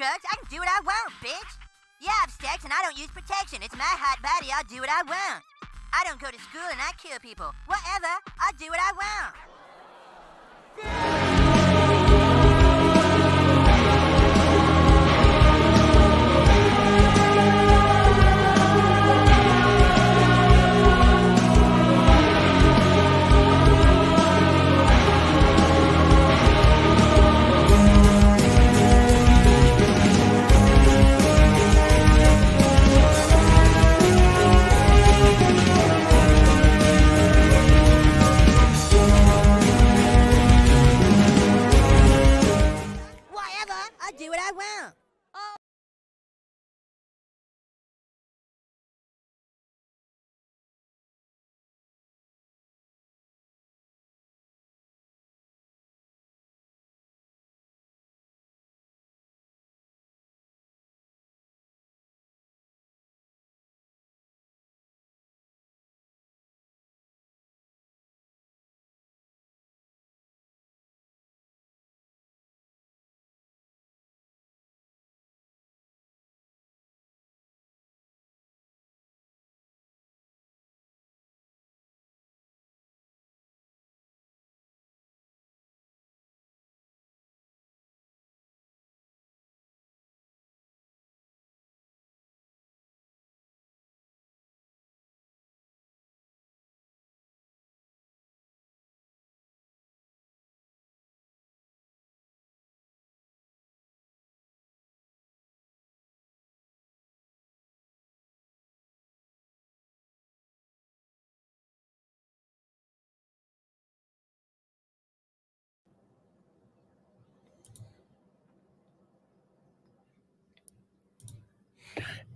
drugs, I can do what I want, bitch. Yeah, I have sex and I don't use protection. It's my hot body, I'll do what I want. I don't go to school and I kill people. Whatever, I'll do what I want. Do what I want.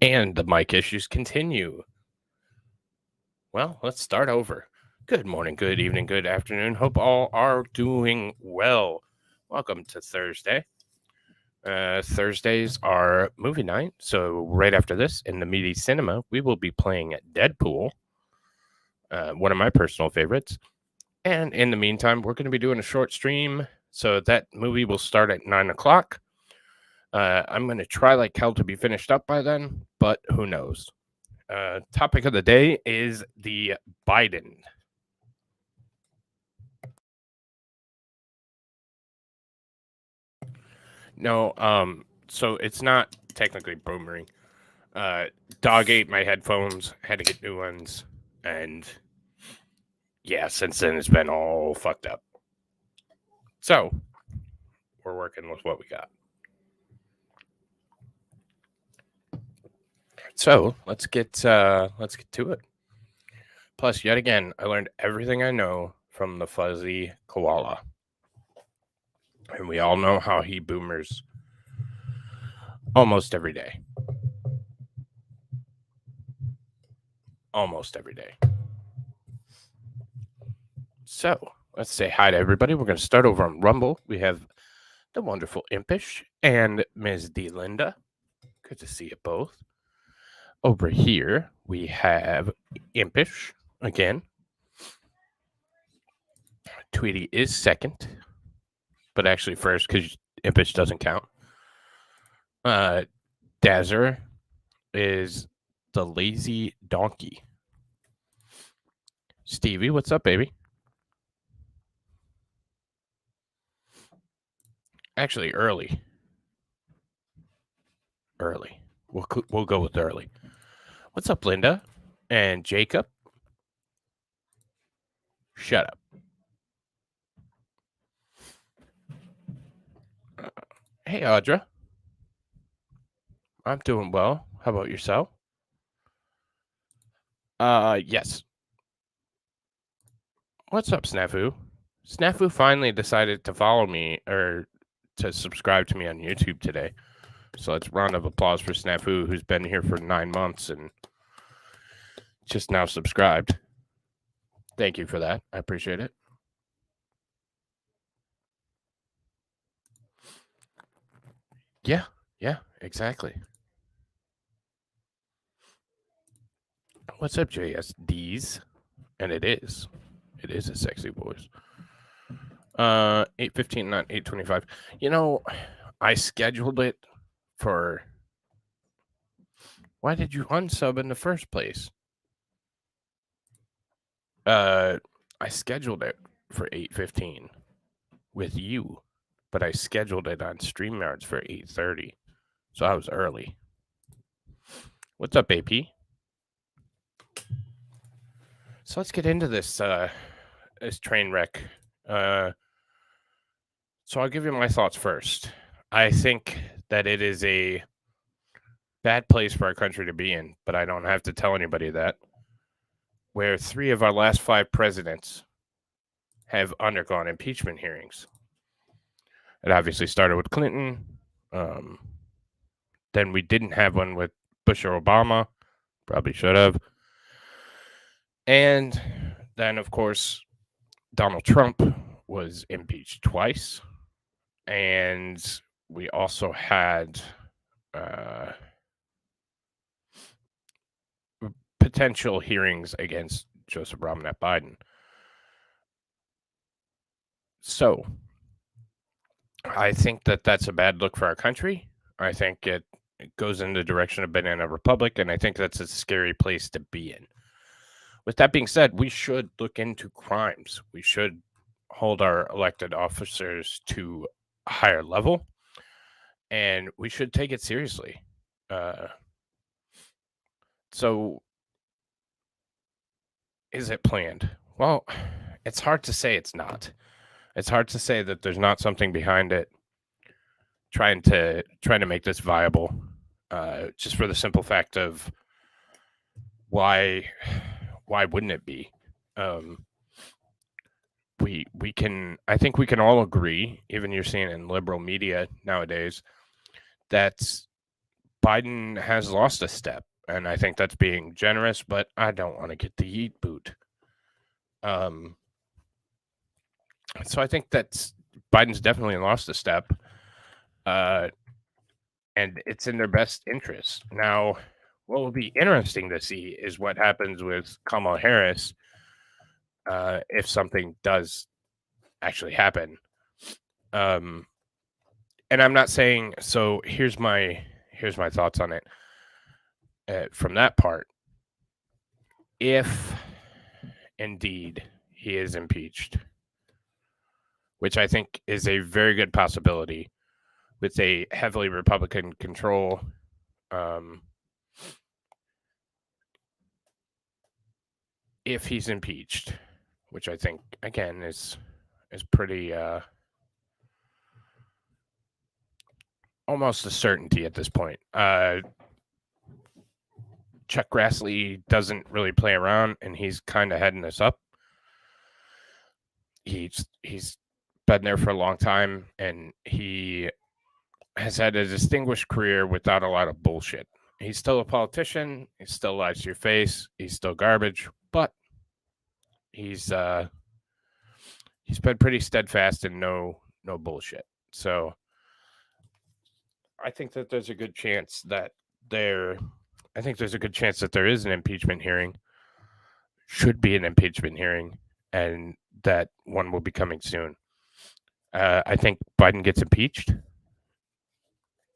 And the mic issues continue. Well, let's start over. Good morning, good evening, good afternoon. Hope all are doing well. Welcome to Thursday. Thursdays are movie night. So right after this, in the Meaty Cinema, we will be playing Deadpool, one of my personal favorites. And in the meantime, we're going to be doing a short stream. So that movie will start at 9 o'clock. I'm going to try like hell to be finished up by then, but who knows? Topic of the day is the Biden. No, so it's not technically boomerang. Dog ate my headphones, had to get new ones, and yeah, since then it's been all fucked up. So we're working with what we got. So let's get to it. Plus, yet again, I learned everything I know from the fuzzy koala. And we all know how he boomers almost every day. Almost every day. So let's say hi to everybody. We're going to start over on Rumble. We have the wonderful Impish and Ms. D. Linda. Good to see you both. Over here, we have Impish again. Tweety is second, but actually first because Impish doesn't count. Dazzer is the lazy donkey. Stevie, what's up, baby? Actually, early. We'll go with early. What's up, Linda? And Jacob? Shut up. Hey, Audra. I'm doing well. How about yourself? Yes. What's up, Snafu? Snafu finally decided to follow me or to subscribe to me on YouTube today. So let's round of applause for Snafu, who's been here for 9 months and just now subscribed. Thank you for that. I appreciate it. Yeah, exactly. What's up, JSDs? And it is a sexy voice. 8:15, not 8:25. You know, I scheduled it for... Why did you unsub in the first place? I scheduled it for 8:15 with you, but I scheduled it on StreamYards for 8:30, so I was early. What's up, AP? So let's get into this train wreck. So I'll give you my thoughts first. I think that it is a bad place for our country to be in, but I don't have to tell anybody that, where 3 of our last 5 presidents have undergone impeachment hearings. It obviously started with Clinton. Then we didn't have one with Bush or Obama. Probably should have. And then, of course, Donald Trump was impeached twice. And we also had potential hearings against Joseph Robinette Biden. So I think that that's a bad look for our country. I think it goes in the direction of being a republic, and I think that's a scary place to be in. With that being said, we should look into crimes. We should hold our elected officers to a higher level, and we should take it seriously. So, is it planned? Well, it's hard to say it's not. It's hard to say that there's not something behind it trying to make this viable, just for the simple fact of why wouldn't it be? I think we can all agree, even you're seeing in liberal media nowadays, that Biden has lost a step, and I think that's being generous, but I don't want to get the yeet boot. So I think that Biden's definitely lost a step, and it's in their best interest. Now, what will be interesting to see is what happens with Kamala Harris if something does actually happen. And I'm not saying, so here's my thoughts on it. From that part, if indeed he is impeached, which I think is a very good possibility with a heavily Republican control, if he's impeached, which I think, again, is pretty almost a certainty at this point. Chuck Grassley doesn't really play around, and he's kind of heading this up. He's been there for a long time, and he has had a distinguished career without a lot of bullshit. He's still a politician. He still lies to your face. He's still garbage, but he's been pretty steadfast and no bullshit. So I think that there's a good chance that there is an impeachment hearing. Should be an impeachment hearing, and that one will be coming soon. I think Biden gets impeached.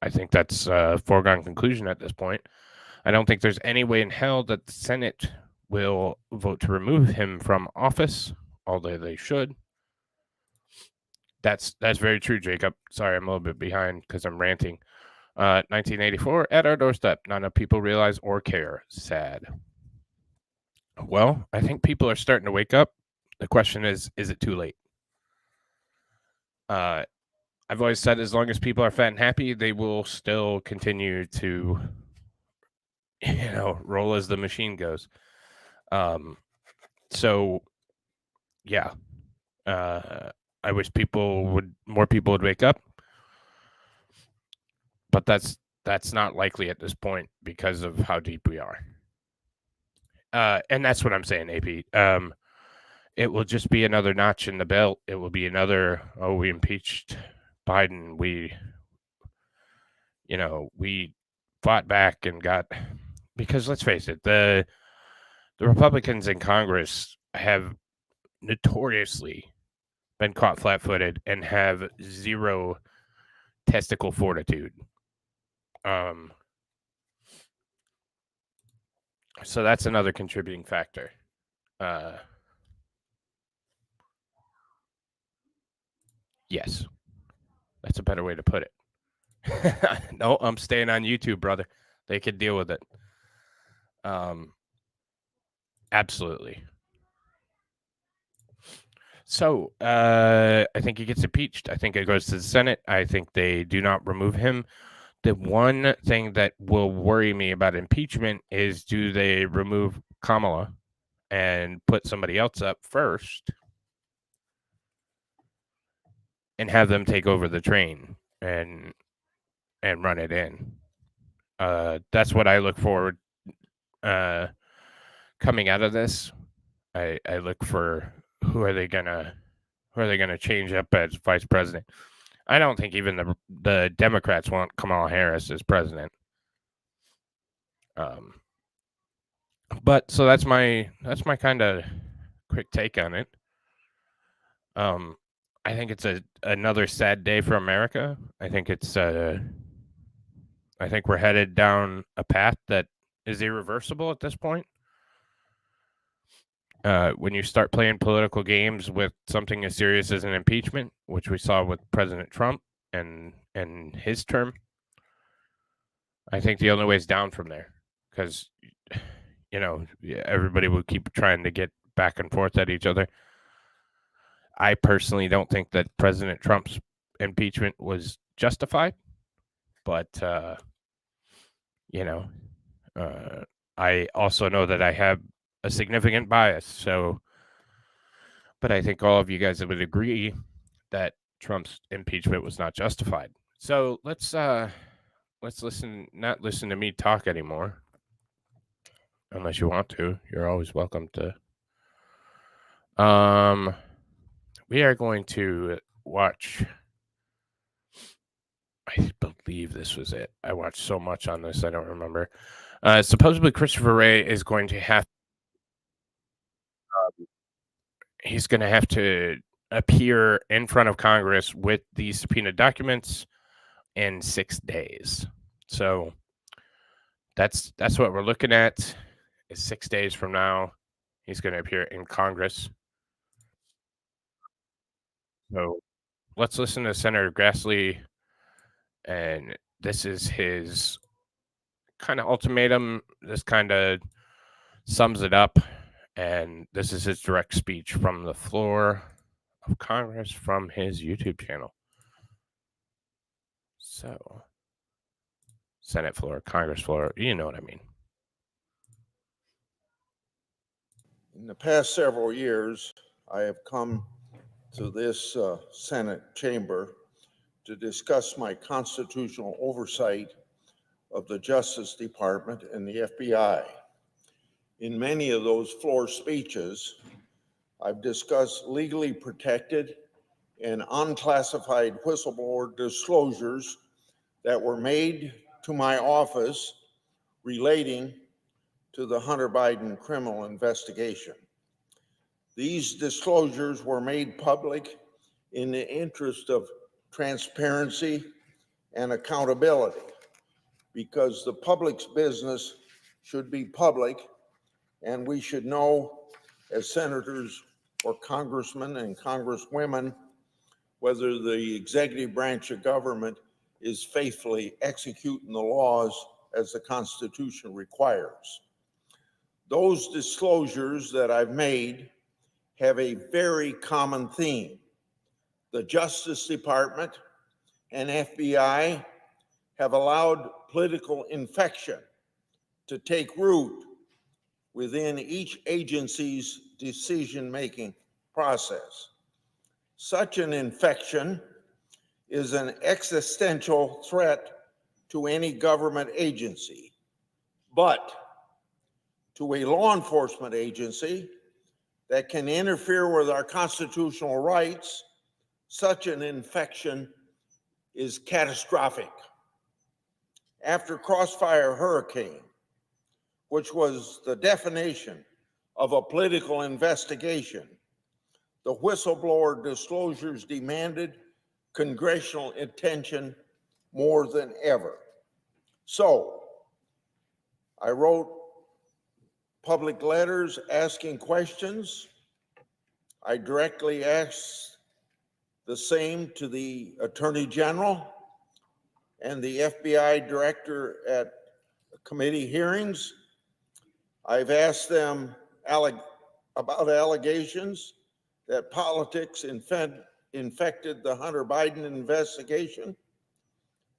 I think that's a foregone conclusion at this point. I don't think there's any way in hell that the Senate will vote to remove him from office, although they should. That's very true, Jacob. Sorry, I'm a little bit behind because I'm ranting. 1984 at our doorstep. Not enough people realize or care. Sad. Well, I think people are starting to wake up. The question is it too late? I've always said as long as people are fat and happy, they will still continue to, roll as the machine goes. So, yeah. I wish more people would wake up. But that's not likely at this point because of how deep we are. And that's what I'm saying, AP. It will just be another notch in the belt. It will be another, we impeached Biden. We fought back and got, because let's face it, the Republicans in Congress have notoriously been caught flat-footed and have zero testicle fortitude. So that's another contributing factor. Yes, that's a better way to put it. No, I'm staying on YouTube, brother. They could deal with it. Absolutely. So I think he gets impeached. I think it goes to the Senate. I think they do not remove him. The one thing that will worry me about impeachment is, do they remove Kamala and put somebody else up first and have them take over the train and run it in? That's what I look forward coming out of this. I look for who are they gonna change up as vice president. I don't think even the Democrats want Kamala Harris as president. But so that's my kind of quick take on it. I think it's another sad day for America. I think it's I think we're headed down a path that is irreversible at this point. When you start playing political games with something as serious as an impeachment, which we saw with President Trump and his term, I think the only way is down from there, because everybody will keep trying to get back and forth at each other. I personally don't think that President Trump's impeachment was justified, but I also know that I have a significant bias. So, but I think all of you guys would agree that Trump's impeachment was not justified. So let's not listen to me talk anymore. Unless you want to, you're always welcome to. We are going to watch. I believe this was it. I watched so much on this, I don't remember. Supposedly, Christopher Wray is going to have. He's going to have to appear in front of Congress with the subpoena documents in 6 days. So that's what we're looking at. Is 6 days from now, he's going to appear in Congress. So let's listen to Senator Grassley, and this is his kind of ultimatum. This kind of sums it up, and this is his direct speech from the floor of Congress from his YouTube channel. So, Senate floor, Congress floor, you know what I mean. In the past several years, I have come to this Senate chamber to discuss my constitutional oversight of the Justice Department and the FBI. In many of those floor speeches, I've discussed legally protected and unclassified whistleblower disclosures that were made to my office relating to the Hunter Biden criminal investigation. These disclosures were made public in the interest of transparency and accountability, because the public's business should be public, and we should know, as senators or congressmen and congresswomen, whether the executive branch of government is faithfully executing the laws as the Constitution requires. Those disclosures that I've made have a very common theme. The Justice Department and FBI have allowed political infection to take root within each agency's decision-making process. Such an infection is an existential threat to any government agency, but to a law enforcement agency that can interfere with our constitutional rights, such an infection is catastrophic. After Crossfire Hurricane, which was the definition of a political investigation, the whistleblower disclosures demanded congressional attention more than ever. So I wrote public letters asking questions. I directly asked the same to the Attorney General and the FBI Director at committee hearings. I've asked them about allegations that politics infected the Hunter Biden investigation.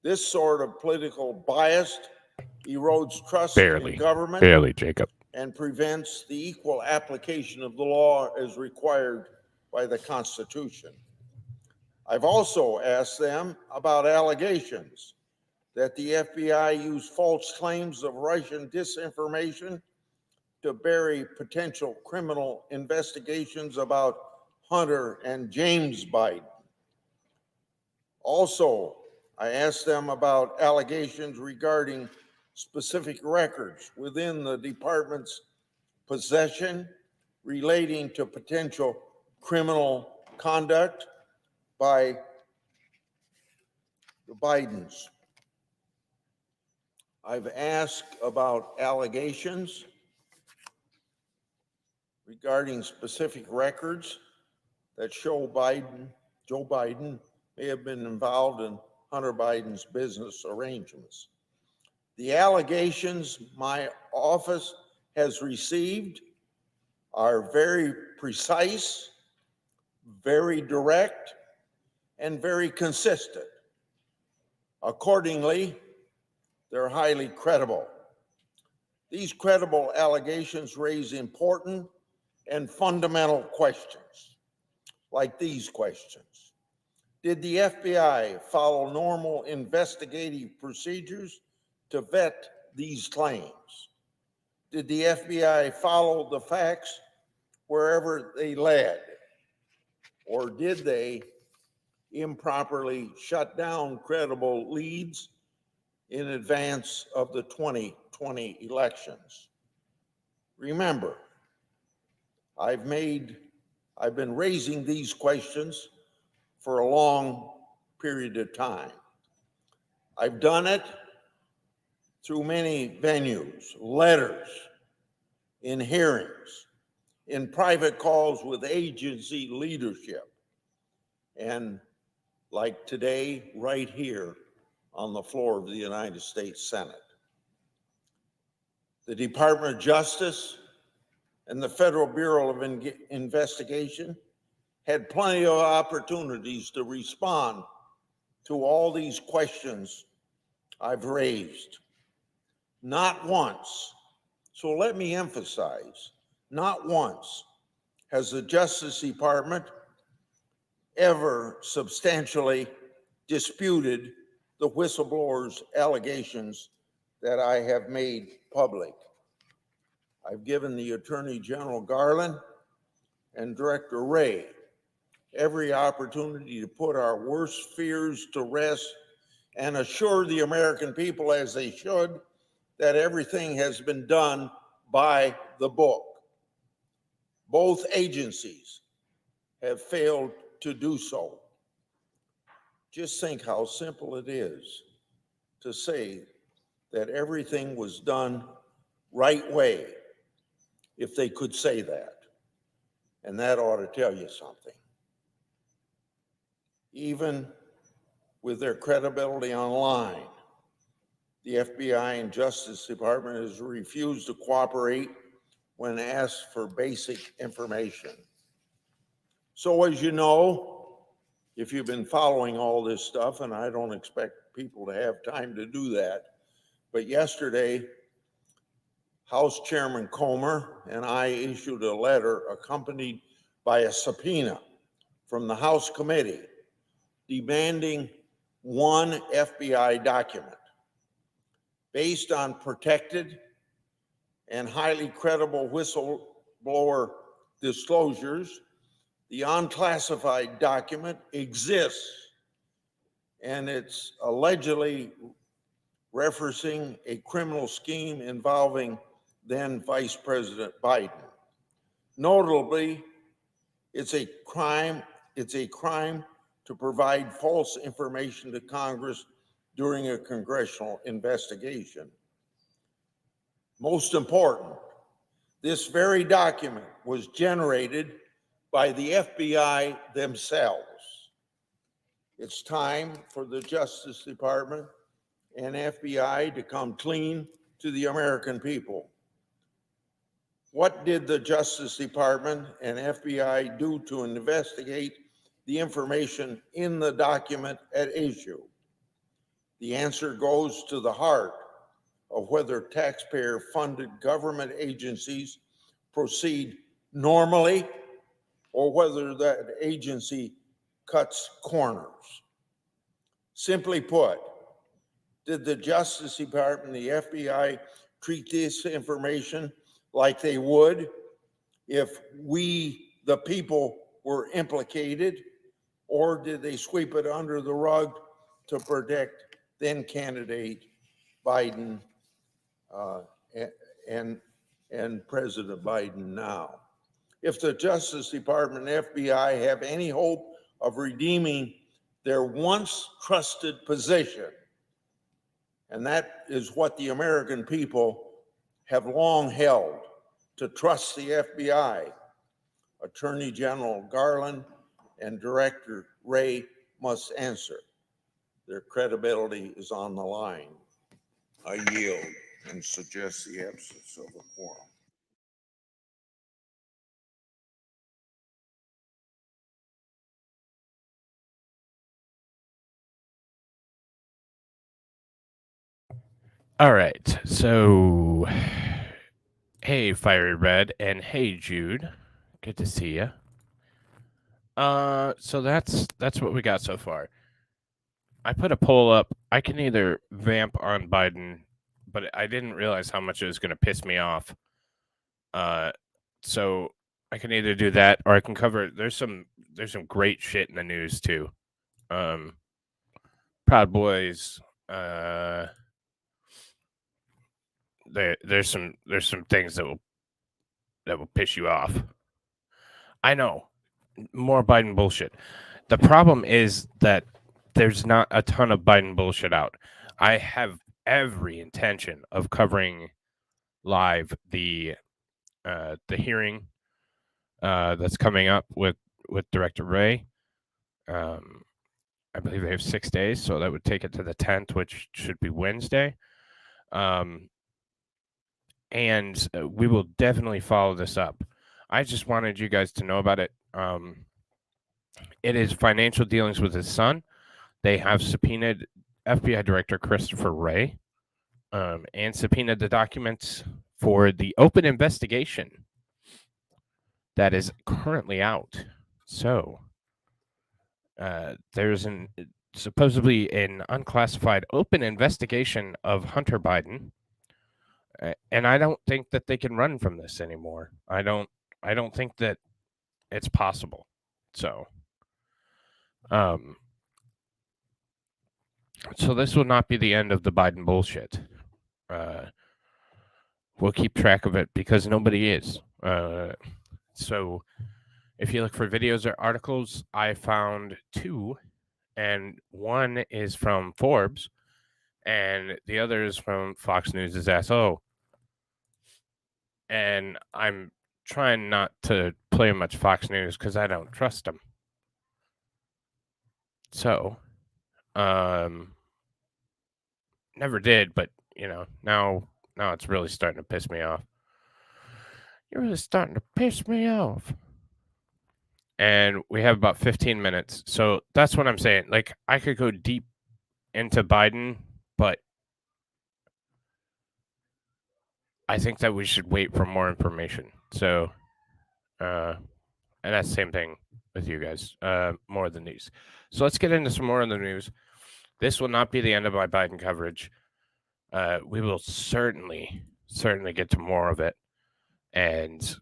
This sort of political bias erodes trust in government Barely, Jacob. and prevents the equal application of the law as required by the Constitution. I've also asked them about allegations that the FBI used false claims of Russian disinformation to bury potential criminal investigations about Hunter and James Biden. Also, I asked them about allegations regarding specific records within the department's possession relating to potential criminal conduct by the Bidens. I've asked about allegations regarding specific records that show Joe Biden may have been involved in Hunter Biden's business arrangements. The allegations my office has received are very precise, very direct, and very consistent. Accordingly, they're highly credible. These credible allegations raise important and fundamental questions, like these questions. Did the FBI follow normal investigative procedures to vet these claims? Did the FBI follow the facts wherever they led? Or did they improperly shut down credible leads in advance of the 2020 elections? Remember, I've been raising these questions for a long period of time. I've done it through many venues, letters, in hearings, in private calls with agency leadership, and like today, right here on the floor of the United States Senate. The Department of Justice and the Federal Bureau of Investigation had plenty of opportunities to respond to all these questions I've raised. Not once, so let me emphasize, not once has the Justice Department ever substantially disputed the whistleblower's allegations that I have made public. I've given the Attorney General Garland and Director Wray every opportunity to put our worst fears to rest and assure the American people, as they should, that everything has been done by the book. Both agencies have failed to do so. Just think how simple it is to say that everything was done right way, if they could say that. And that ought to tell you something. Even with their credibility online, the FBI and Justice Department has refused to cooperate when asked for basic information. So as you know, if you've been following all this stuff, and I don't expect people to have time to do that, but yesterday, House Chairman Comer and I issued a letter accompanied by a subpoena from the House committee demanding one FBI document. Based on protected and highly credible whistleblower disclosures, the unclassified document exists, and it's allegedly referencing a criminal scheme involving then Vice President Biden. Notably, it's a crime to provide false information to Congress during a congressional investigation. Most important, this very document was generated by the FBI themselves. It's time for the Justice Department and FBI to come clean to the American people. What did the Justice Department and FBI do to investigate the information in the document at issue? The answer goes to the heart of whether taxpayer-funded government agencies proceed normally or whether that agency cuts corners. Simply put, did the Justice Department and the FBI treat this information like they would if we, the people, were implicated, or did they sweep it under the rug to protect then candidate Biden and President Biden now? If the Justice Department and FBI have any hope of redeeming their once trusted position, and that is what the American people have long held, to trust the FBI, Attorney General Garland and Director Wray must answer. Their credibility is on the line. I yield and suggest the absence of a quorum. All right, so hey, Fiery Red, and hey, Jude, good to see you. So that's what we got so far. I put a poll up. I can either vamp on Biden, but I didn't realize how much it was going to piss me off. So I can either do that or I can cover. There's some great shit in the news too. Proud Boys. There's some things that will piss you off. I know, more Biden bullshit. The problem is that there's not a ton of Biden bullshit out. I have every intention of covering live the hearing that's coming up with Director Wray. I believe they have 6 days, so that would take it to the 10th, which should be Wednesday. And we will definitely follow this up. I just wanted you guys to know about it. It is financial dealings with his son. They have subpoenaed FBI Director Christopher Wray and subpoenaed the documents for the open investigation that is currently out. So there's supposedly an unclassified open investigation of Hunter Biden. And I don't think that they can run from this anymore. I don't think that it's possible. So, so this will not be the end of the Biden bullshit. We'll keep track of it because nobody is. So if you look for videos or articles, I found 2, and one is from Forbes, and the other is from Fox News' SO. And I'm trying not to play much Fox News because I don't trust them. So, never did, but now it's really starting to piss me off. You're really starting to piss me off. And we have about 15 minutes. So that's what I'm saying. Like, I could go deep into Biden, but I think that we should wait for more information. So, and that's the same thing with you guys, more of the news. So let's get into some more of the news. This will not be the end of my Biden coverage. We will certainly get to more of it. And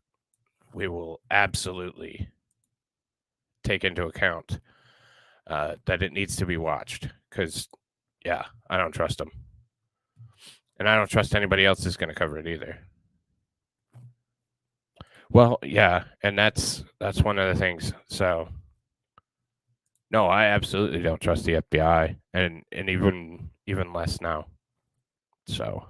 we will absolutely take into account that it needs to be watched. Because, yeah, I don't trust them. And I don't trust anybody else is going to cover it either. Well, yeah, and that's one of the things. So, no, I absolutely don't trust the FBI, and even even less now. So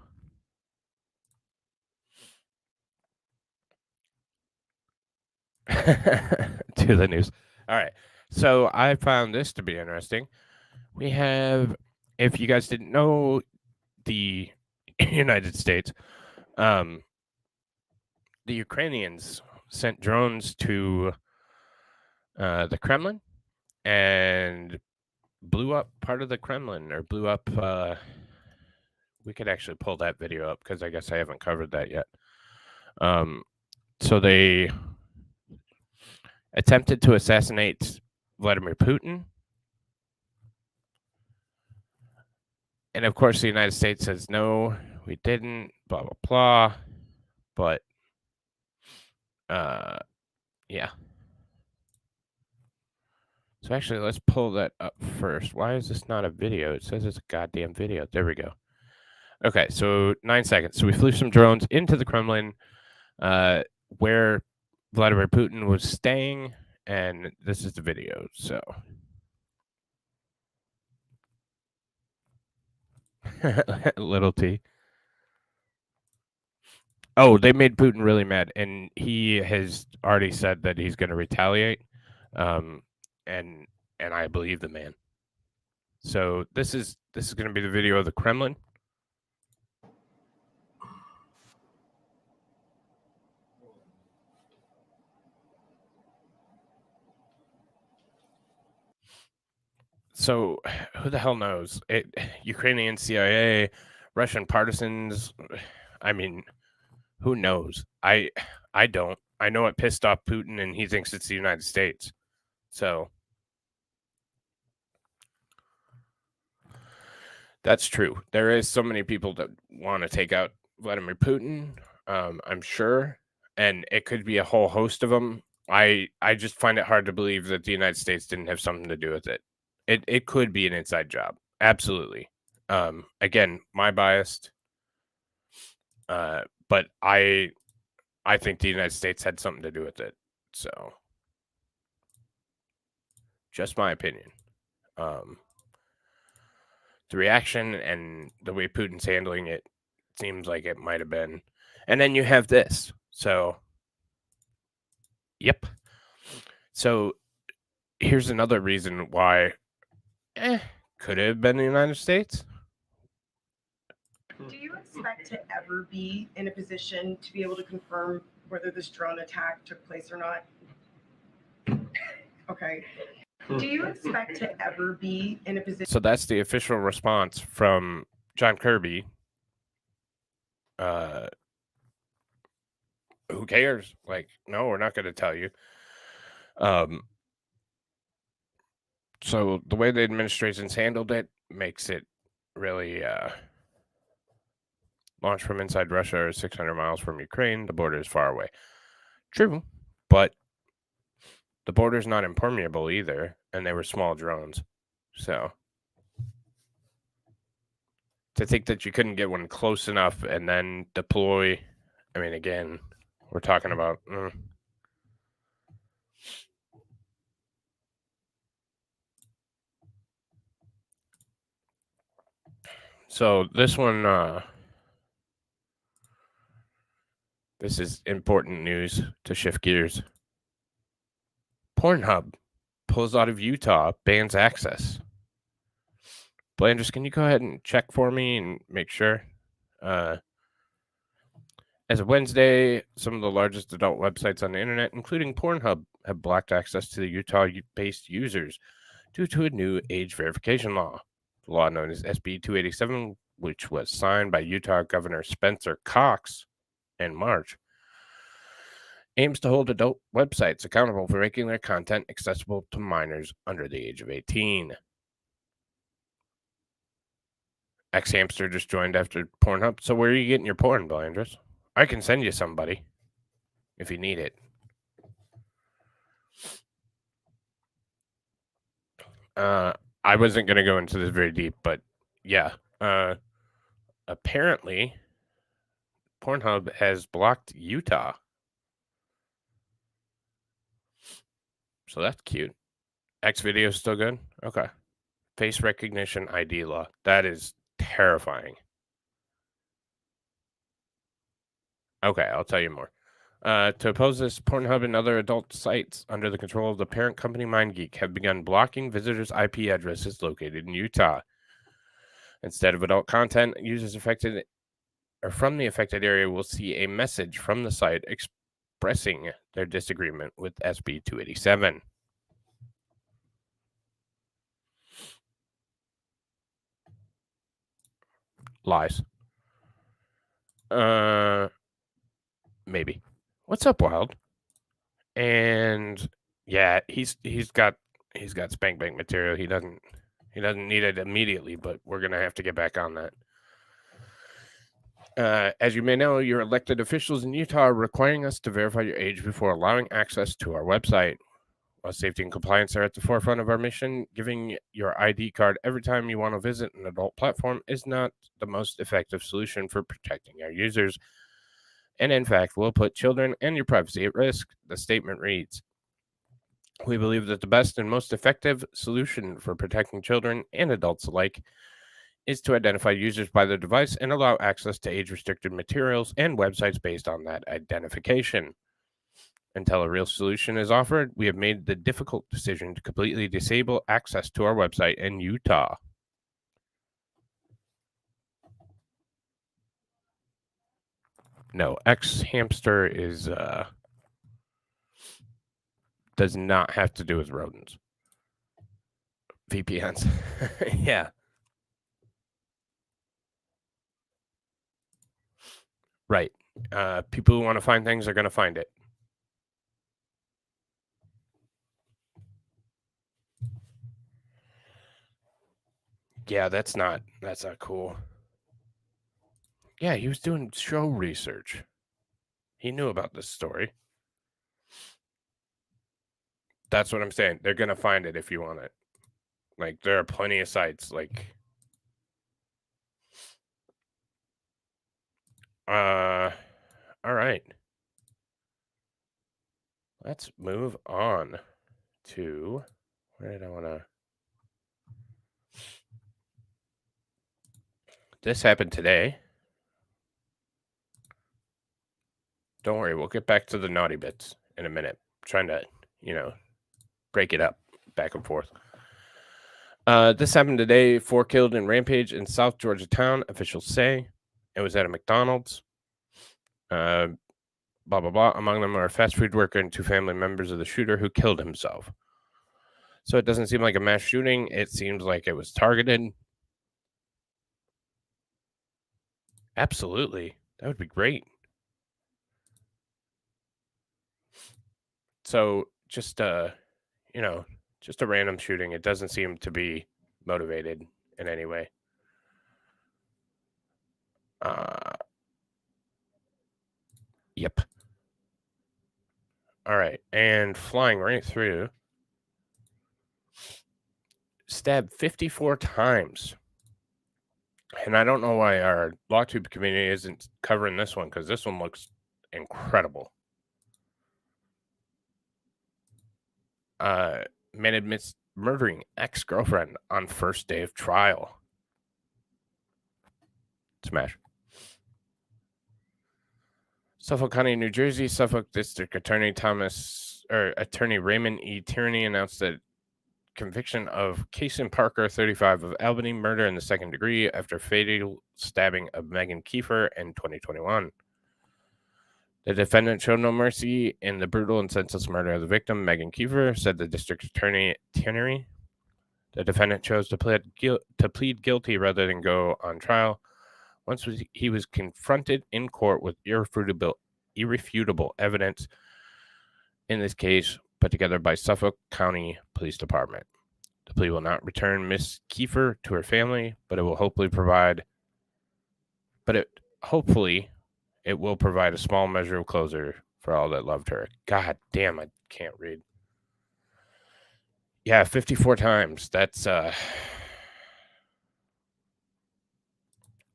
to the news. All right. So I found this to be interesting. We have, if you guys didn't know, the United States, the Ukrainians sent drones to the Kremlin and blew up part of the Kremlin, or blew up. We could actually pull that video up because I guess I haven't covered that yet. So they attempted to assassinate Vladimir Putin. And of course, the United States says, no, we didn't, blah, blah, blah. But, yeah. So actually, let's pull that up first. Why is this not a video? It says it's a goddamn video. There we go. Okay, so 9 seconds. So we flew some drones into the Kremlin, where Vladimir Putin was staying, and this is the video. So little T. Oh, they made Putin really mad, and he has already said that he's going to retaliate. And I believe the man. So this is going to be the video of the Kremlin. So who the hell knows? Ukrainian CIA, Russian partisans. I mean, who knows? I don't. I know it pissed off Putin, and he thinks it's the United States. So that's true. There is so many people that want to take out Vladimir Putin. I'm sure, and it could be a whole host of them. I just find it hard to believe that the United States didn't have something to do with it. It could be an inside job. Absolutely. Again, my biased. But I think the United States had something to do with it. So just my opinion. The reaction and the way Putin's handling it seems like it might have been. And then you have this. So, yep. So here's another reason why could it have been the United States. Do you expect to ever be in a position to be able to confirm whether this drone attack took place or not? Okay. Do you expect to ever be in a position? So that's the official response from John Kirby. Who cares? Like, no, we're not going to tell you. So the way the administration's handled it makes it really launched from inside Russia or 600 miles from Ukraine. The border is far away. True, but the border's not impermeable either, and they were small drones. So to think that you couldn't get one close enough and then deploy, I mean, again, we're talking about... So this one, this is important news to shift gears. Pornhub pulls out of Utah, bans access. Blanders, can you go ahead and check for me and make sure? As of Wednesday, some of the largest adult websites on the internet, including Pornhub, have blocked access to the Utah-based users due to a new age verification law. The law known as SB 287, which was signed by Utah Governor Spencer Cox in March, aims to hold adult websites accountable for making their content accessible to minors under the age of 18. X-Hamster just joined after Pornhub. So where are you getting your porn, Blanders? I can send you somebody if you need it. I wasn't going to go into this very deep, but yeah. Apparently, Pornhub has blocked Utah. So that's cute. X video is still good? Okay. Face recognition ID law. That is terrifying. Okay, I'll tell you more. To oppose this, Pornhub and other adult sites under the control of the parent company MindGeek have begun blocking visitors' IP addresses located in Utah. Instead of adult content, users affected or from the affected area will see a message from the site expressing their disagreement with SB 287. Lies. Maybe. What's up, Wild? And yeah, he's got spank bank material. He doesn't need it immediately, but we're gonna have to get back on that. As you may know, your elected officials in Utah are requiring us to verify your age before allowing access to our website. While safety and compliance are at the forefront of our mission, giving your ID card every time you want to visit an adult platform is not the most effective solution for protecting our users, and in fact will put children and your privacy at risk, the statement reads. We believe that the best and most effective solution for protecting children and adults alike is to identify users by their device and allow access to age-restricted materials and websites based on that identification. Until a real solution is offered, we have made the difficult decision to completely disable access to our website in Utah. No, X-Hamster is does not have to do with rodents. VPNs. Yeah. Right. People who want to find things are going to find it. Yeah, that's not cool. Yeah, he was doing show research. He knew about this story. That's what I'm saying. They're going to find it if you want it. Like, there are plenty of sites. Like, all right. Let's move on to, where did I want to? This happened today. Don't worry, we'll get back to the naughty bits in a minute. I'm trying to, break it up back and forth. This happened today. 4 killed in rampage in South Georgia town, officials say. It was at a McDonald's. Blah, blah, blah. Among them are a fast food worker and 2 family members of the shooter who killed himself. So it doesn't seem like a mass shooting. It seems like it was targeted. Absolutely. That would be great. So just just a random shooting. It doesn't seem to be motivated in any way. Yep. All right. And flying right through. Stabbed 54 times. And I don't know why our LawTube community isn't covering this one, because this one looks incredible. Man admits murdering ex-girlfriend on first day of trial. Smash. Suffolk County, New Jersey, Suffolk District Attorney Attorney Raymond E. Tierney announced that conviction of Kason Parker, 35, of Albany, murder in the second degree after fatal stabbing of Megan Kiefer in 2021. The defendant showed no mercy in the brutal and senseless murder of the victim, Megan Kiefer, said the district attorney Tierney. The defendant chose to plead guilty rather than go on trial. Once he was confronted in court with irrefutable evidence in this case put together by Suffolk County Police Department. The plea will not return Miss Kiefer to her family, but it will hopefully provide a small measure of closure for all that loved her. God damn, I can't read. Yeah, 54 times. That's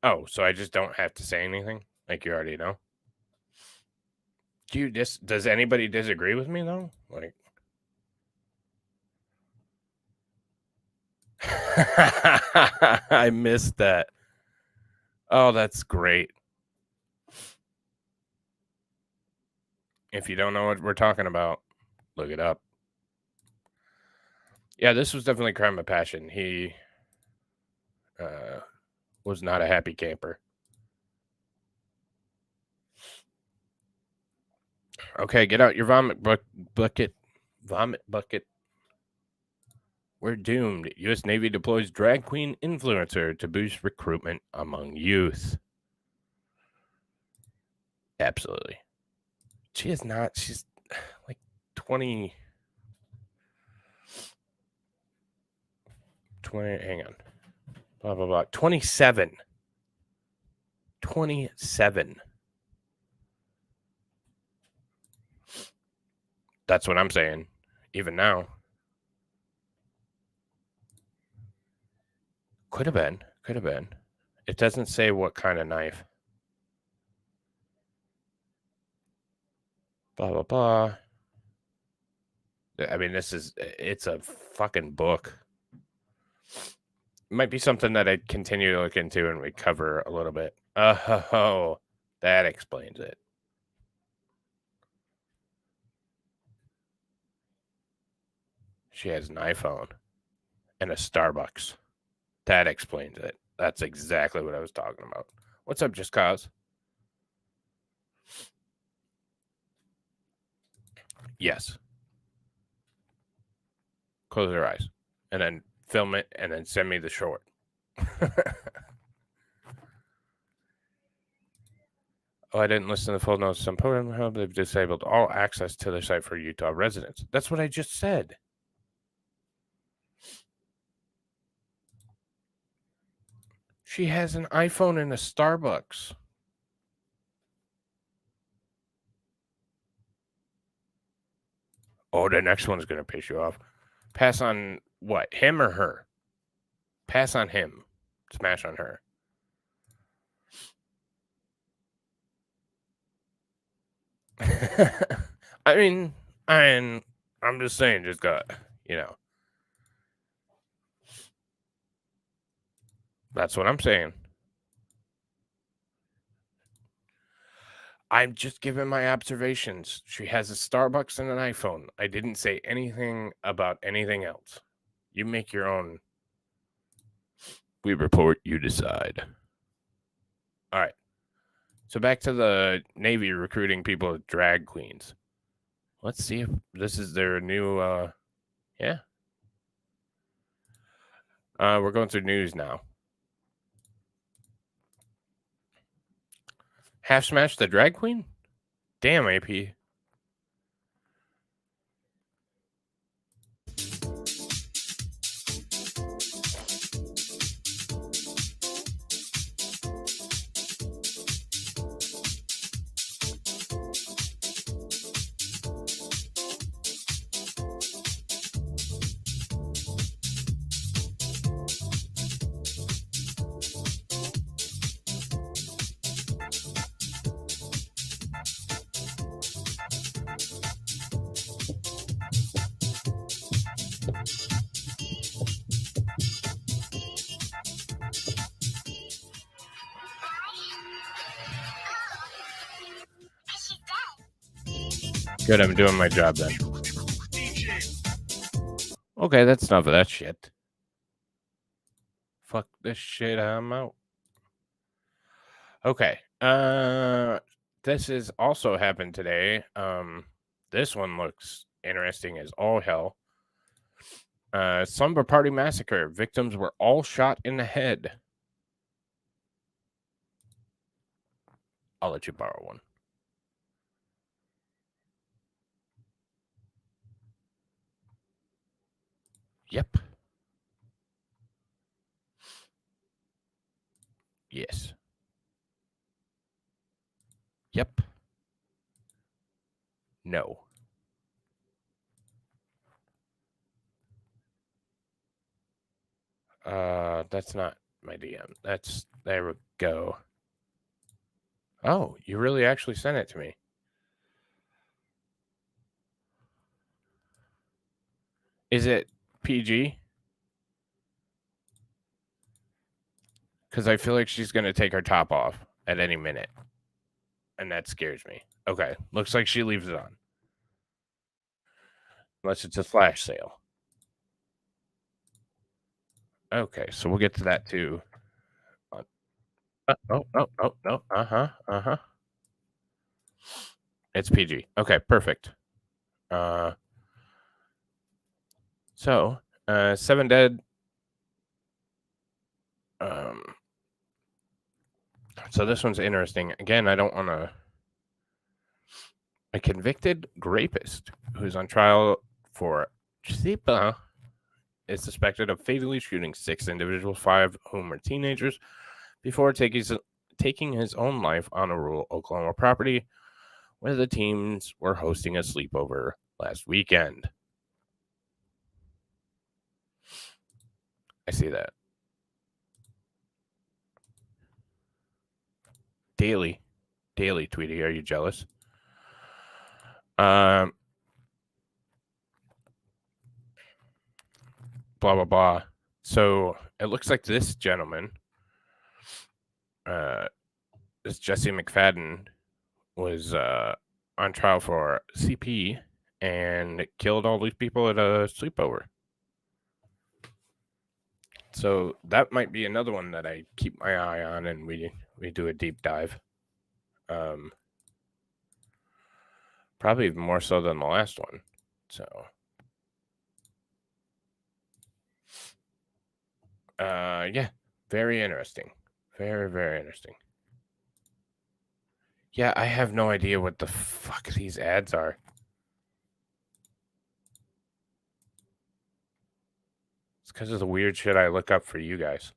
Oh, so I just don't have to say anything? Like you already know? Does anybody disagree with me though? Like I missed that. Oh, that's great. If you don't know what we're talking about, look it up. Yeah, this was definitely crime of passion. He was not a happy camper. Okay, get out your vomit bucket. Vomit bucket. We're doomed. U.S. Navy deploys drag queen influencer to boost recruitment among youth. Absolutely. She is not. She's like 20. Hang on. Blah, blah, blah. 27. 27. That's what I'm saying. Even now. Could have been. Could have been. It doesn't say what kind of knife. Blah, blah, blah. I mean, it's a fucking book. Might be something that I'd continue to look into and we cover a little bit. Oh, that explains it. She has an iPhone and a Starbucks. That explains it. That's exactly what I was talking about. What's up, Just Cause? Yes. Close your eyes and then film it and then send me the short. Oh, I didn't listen to the full notes. Some program hub, they've disabled all access to the site for Utah residents. That's what I just said. She has an iPhone and a Starbucks. Oh, the next one's going to piss you off. Pass on what? Him or her? Pass on him. Smash on her. I mean, I'm just saying, just got, that's what I'm saying. I'm just giving my observations. She has a Starbucks and an iPhone. I didn't say anything about anything else. You make your own. We report, you decide. All right. So back to the Navy recruiting people as drag queens. Let's see if this is their new, yeah. We're going through news now. Half Smash the drag queen? Damn, AP. Good, I'm doing my job then. Okay, that's enough of that shit. Fuck this shit, I'm out. Okay. This has also happened today. This one looks interesting as all hell. Slumber party massacre. Victims were all shot in the head. I'll let you borrow one. Yep. Yes. Yep. No. That's not my DM. There we go. Oh, you really actually sent it to me. Is it PG? because I feel like she's going to take her top off at any minute. And that scares me. Okay, looks like she leaves it on. Unless it's a flash sale. Okay, so we'll get to that too. No. It's PG. Okay, perfect. So 7 dead. So this one's interesting. Again, I don't want to. A convicted rapist who's on trial for Chipa is suspected of fatally shooting 6 individuals, 5 whom were teenagers, before taking his own life on a rural Oklahoma property where the teens were hosting a sleepover last weekend. I see that. Daily, Tweety, are you jealous? Blah, blah, blah. So it looks like this gentleman, this Jesse McFadden, was on trial for CP and killed all these people at a sleepover. So that might be another one that I keep my eye on, and we do a deep dive. Probably even more so than the last one. So, yeah, very interesting. Very, very interesting. Yeah, I have no idea what the fuck these ads are. It's because of the weird shit I look up for you guys.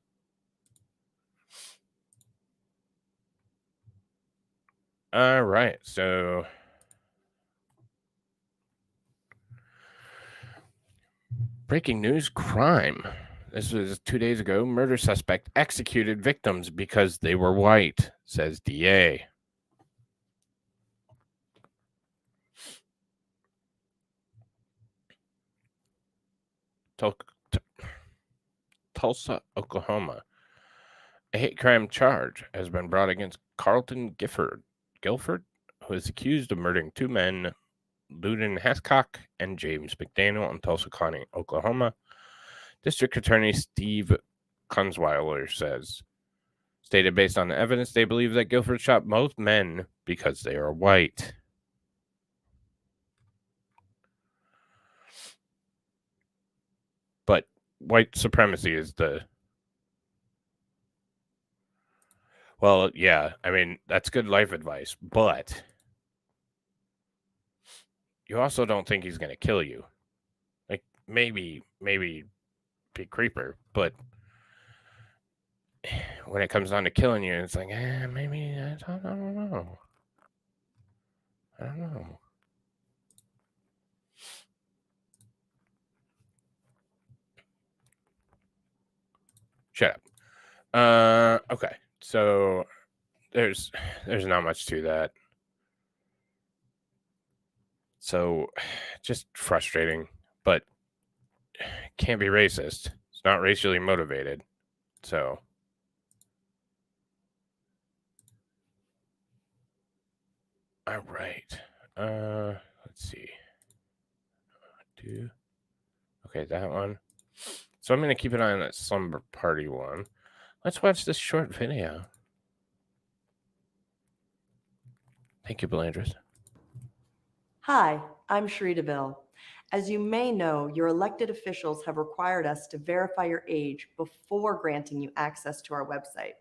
All right, so breaking news, crime. This was 2 days ago. Murder suspect executed victims because they were white, says DA. Tulsa, Oklahoma. A hate crime charge has been brought against Carlton Guilford, who is accused of murdering 2 men, Ludin Hascock and James McDaniel, in Tulsa County, Oklahoma. District Attorney Steve Kunzweiler stated based on the evidence, they believe that Guilford shot both men because they are white. But white supremacy is the... Well, yeah, I mean, that's good life advice, but you also don't think he's going to kill you. Like, maybe be creeper, but when it comes down to killing you, it's like, maybe, I don't know. I don't know. Shut up. Okay, so there's not much to that. So just frustrating, but can't be racist. It's not racially motivated. So all right. Let's see. Okay, that one. So I'm gonna keep an eye on that slumber party one. Let's watch this short video. Thank you, Belandris. Hi, I'm Cherie DeVille. As you may know, your elected officials have required us to verify your age before granting you access to our website.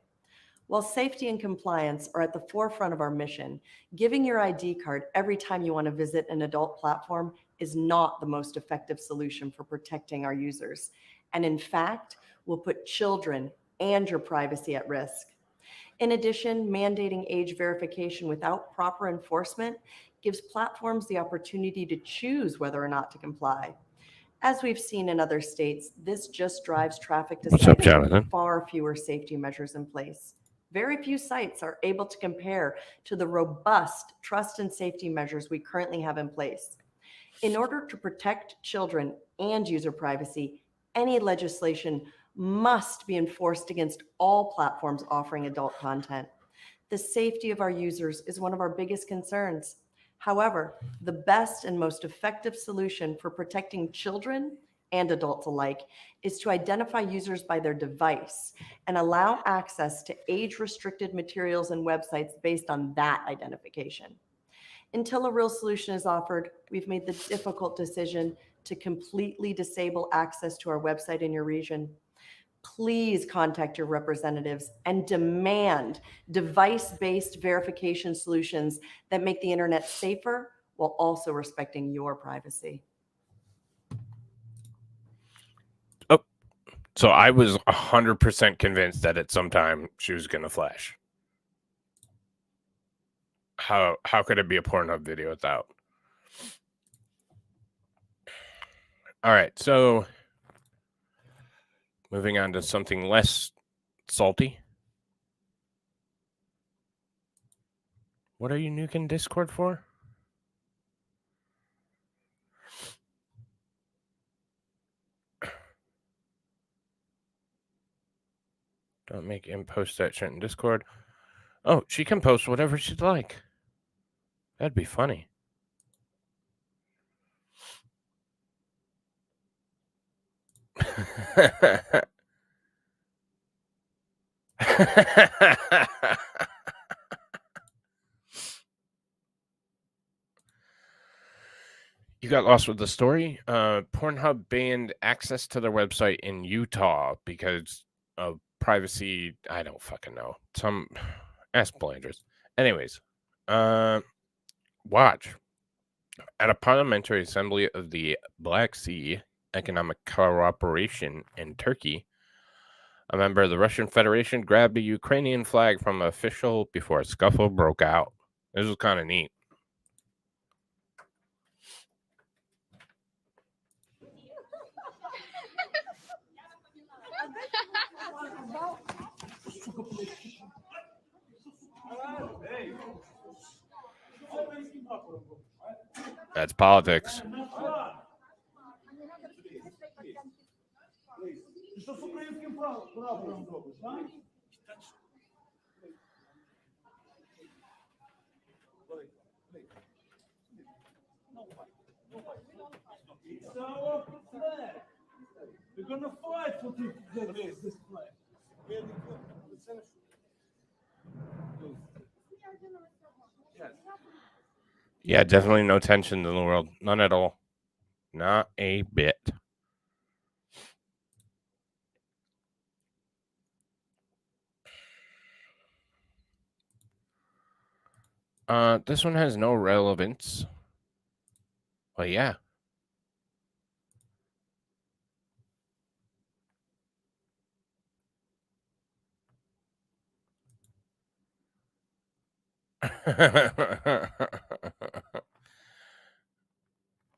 While safety and compliance are at the forefront of our mission, giving your ID card every time you want to visit an adult platform is not the most effective solution for protecting our users, and in fact, will put children and your privacy at risk. In addition, mandating age verification without proper enforcement gives platforms the opportunity to choose whether or not to comply. As we've seen in other states, this just drives traffic to What's up, sites Jonathan? with far fewer safety measures in place. Very few sites are able to compare to the robust trust and safety measures we currently have in place. In order to protect children and user privacy, any legislation must be enforced against all platforms offering adult content. The safety of our users is one of our biggest concerns. However, the best and most effective solution for protecting children and adults alike is to identify users by their device and allow access to age-restricted materials and websites based on that identification. Until a real solution is offered, we've made the difficult decision to completely disable access to our website in your region. Please contact your representatives and demand device-based verification solutions that make the internet safer while also respecting your privacy. Oh, so I was 100% convinced that at some time she was going to flash. How could it be a Pornhub video without? All right, so moving on to something less salty. What are you nuking Discord for? Don't make him post that shit in Discord. Oh, she can post whatever she'd like. That'd be funny. You got lost with the story. Pornhub banned access to their website in Utah because of privacy. I don't fucking know. Some ask Blanders. Anyways, watch. At a parliamentary assembly of the Black Sea Economic Cooperation in Turkey, a member of the Russian Federation grabbed a Ukrainian flag from an official before a scuffle broke out. This was kind of neat. That's politics. We're gonna fight for this flag. Yeah, definitely no tension in the world. None at all. Not a bit. This one has no relevance. Well, yeah.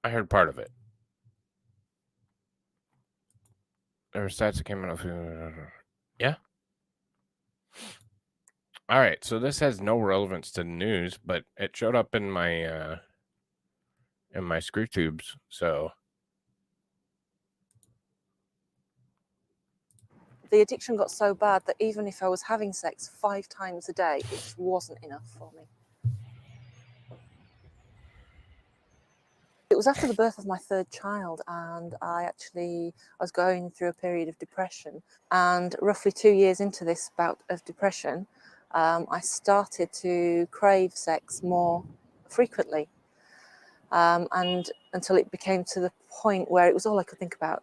I heard part of it. There were stats that came out of... Yeah. All right, so this has no relevance to the news, but it showed up in my screw tubes, so... The addiction got so bad that even if I was having sex 5 times a day, it just wasn't enough for me. It was after the birth of my 3rd child, and I was going through a period of depression. And roughly 2 years into this bout of depression, I started to crave sex more frequently. And until it became to the point where it was all I could think about.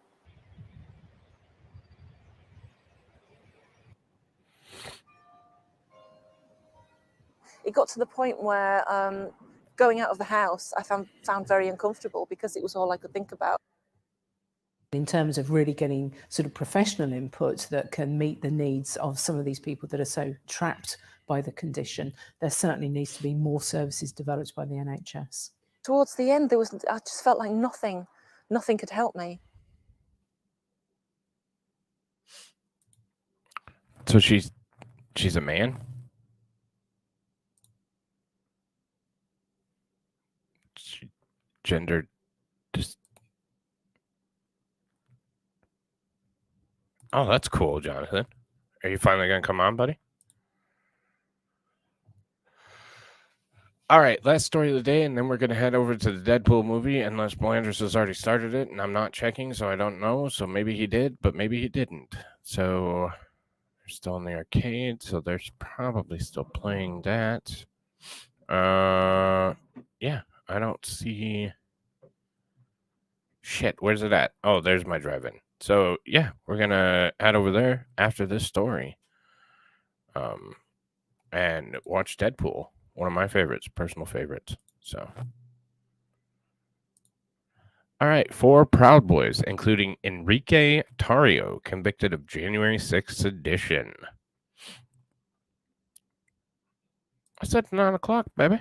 It got to the point where going out of the house I found very uncomfortable because it was all I could think about. In terms of really getting sort of professional input that can meet the needs of some of these people that are so trapped by the condition, there certainly needs to be more services developed by the NHS. Towards the end, I just felt like nothing could help me. So she's a man? Gender just Oh, that's cool, Jonathan. Are you finally going to come on, buddy? All right, last story of the day, and then we're going to head over to the Deadpool movie, unless Blanders has already started it, and I'm not checking, so I don't know. So maybe he did, but maybe he didn't. So they're still in the arcade, so they're probably still playing that. Yeah, I don't see... Shit, where's it at? Oh, there's my drive-in. So, yeah, we're going to head over there after this story. And watch Deadpool. One of my favorites, personal favorites. So, all right, 4 Proud Boys, including Enrique Tarrio, convicted of January 6th sedition. I said 9 o'clock, baby.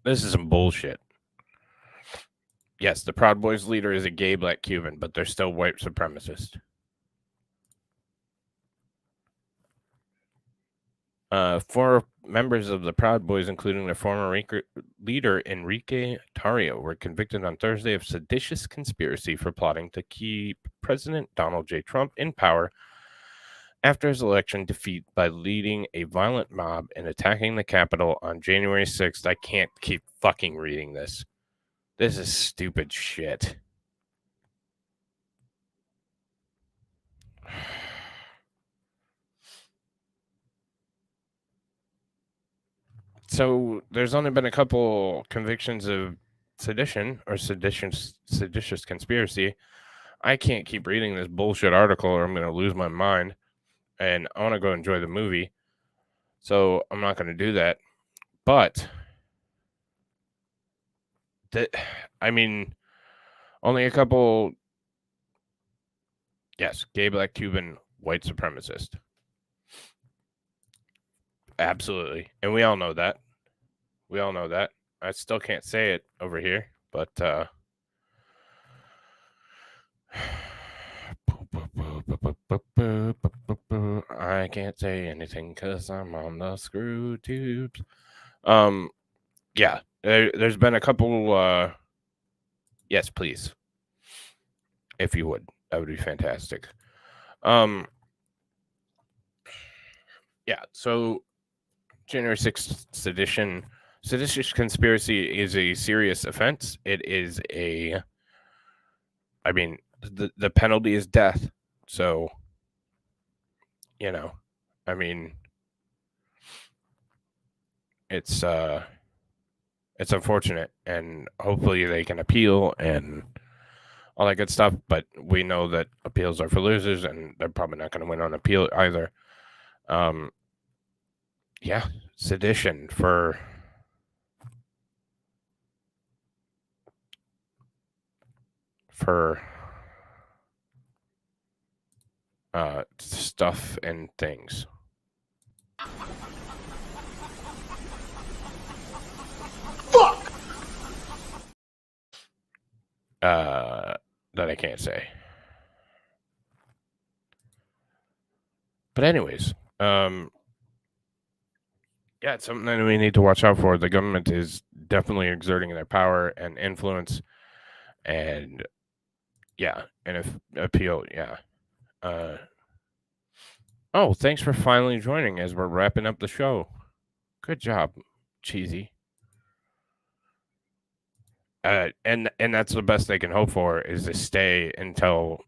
This is some bullshit. Yes, the Proud Boys leader is a gay black Cuban, but they're still white supremacists. 4 members of the Proud Boys, including their former leader Enrique Tarrio, were convicted on Thursday of seditious conspiracy for plotting to keep President Donald J. Trump in power after his election defeat by leading a violent mob and attacking the Capitol on January 6th. I can't keep fucking reading this. This is stupid shit. So there's only been a couple convictions of sedition or seditious conspiracy. I can't keep reading this bullshit article or I'm going to lose my mind. And I want to go enjoy the movie. So I'm not going to do that. But, only a couple, yes, gay, black, Cuban, white supremacist. Absolutely. And we all know that. I still can't say it over here, but I can't say anything because I'm on the screw tubes. Yeah, there's been a couple. Yes, please, if you would, that would be fantastic. Yeah. So, January 6th sedition. Seditious conspiracy is a serious offense. It is the penalty is death. So, it's unfortunate, and hopefully they can appeal and all that good stuff. But we know that appeals are for losers, and they're probably not going to win on appeal either. Yeah, sedition for stuff and things. Fuck! That I can't say. But anyways, yeah, it's something that we need to watch out for. The government is definitely exerting their power and influence, and yeah, and if appeal, yeah. Oh, thanks for finally joining as we're wrapping up the show. Good job, Cheesy. And that's the best they can hope for is to stay until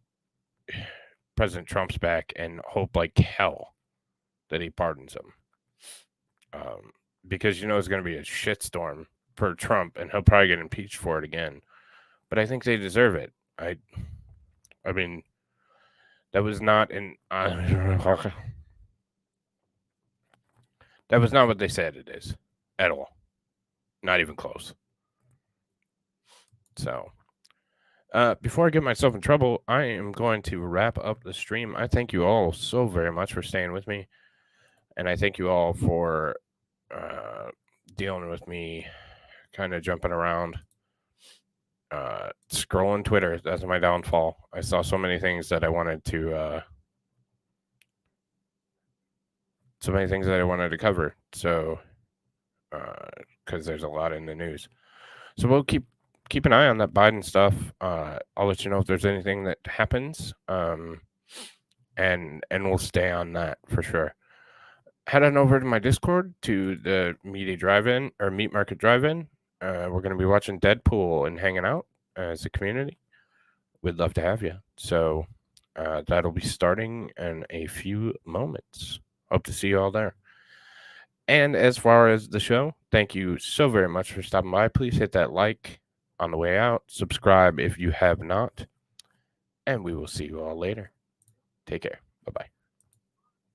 President Trump's back and hope like hell that he pardons him. Because it's going to be a shitstorm for Trump, and he'll probably get impeached for it again. But I think they deserve it. I mean, that was not that was not what they said it is at all. Not even close. So, before I get myself in trouble, I am going to wrap up the stream. I thank you all so very much for staying with me. And I thank you all for dealing with me kind of jumping around. Scrolling Twitter, that's my downfall. I saw so many things that I wanted to cover. So, because there's a lot in the news. So we'll keep keep an eye on that Biden stuff. I'll let you know if there's anything that happens. And we'll stay on that for sure. Head on over to my Discord to the Meat Market Drive-In. We're going to be watching Deadpool and hanging out as a community. We'd love to have you. So that'll be starting in a few moments. Hope to see you all there. And as far as the show, thank you so very much for stopping by. Please hit that like on the way out. Subscribe if you have not. And we will see you all later. Take care. Bye-bye.